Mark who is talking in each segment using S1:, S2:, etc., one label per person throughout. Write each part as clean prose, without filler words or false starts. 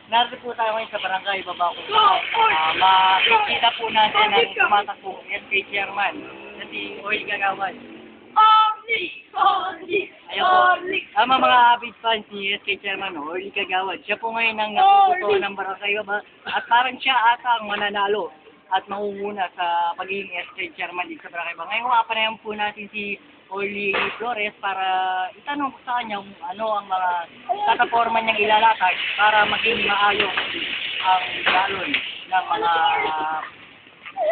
S1: narito po tayo ngayon sa barangay Baba kung makikita po natin ang tumatakbo SK Chairman na si Oil Kagawad. Ayun po, tama mga avid fans ni SK Chairman, Oil Kagawad. Siya po ngayon ang napuputo ng barangay Baba at parang siya ata ang mananalo at mangunguna sa pagiging SK Chairman dito sa barangay Baba. Ngayon kapanayan po natin si Oli Flores para itanong ko sa kanya kung ano ang mga plataforma niyang ilalatag para maging maayos ang galon ng mga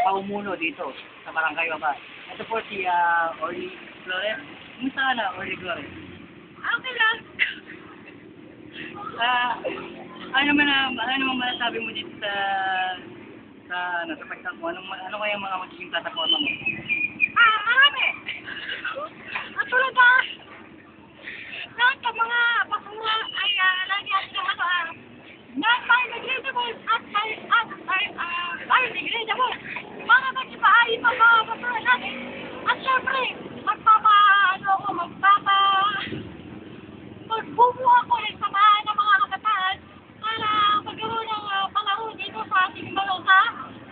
S1: paumuno dito sa barangay Baba. Ito po si Oli Flores. Kumusta ka na, Oli Flores?
S2: Okay lang.
S1: Ano naman masasabi mo dito sa pagtakbo? Ano kaya mga magiging plataforma mo?
S2: Marami. At tulad lahat ng mga basura ay lagyan ng non-biodegradable at biodegradable. Mga magpapaayin pa mga basura natin. At syempre, magbubuo ako ng samahan ng mga kabataan para magkaroon ng panahon dito sa ating balota.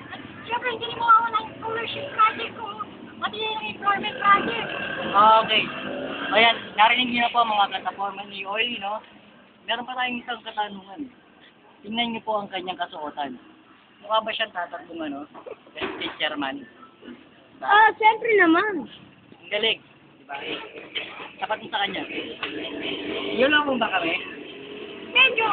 S2: At syempre, hindi mo ako ng scholarship project ko. Pati yung employment project.
S1: Okay. Ayan, narinig niyo na po mga plataforma ni Oily, no? Meron pa tayong isang katanungan. Tingnan niyo po ang kanyang kasuotan. Mukha ba siyang tatakbong SK Chairman?
S2: Siyempre naman.
S1: Ang galing. Diba? Sapat mo sa kanya. Yun lang kung ba kami?
S2: Medyo.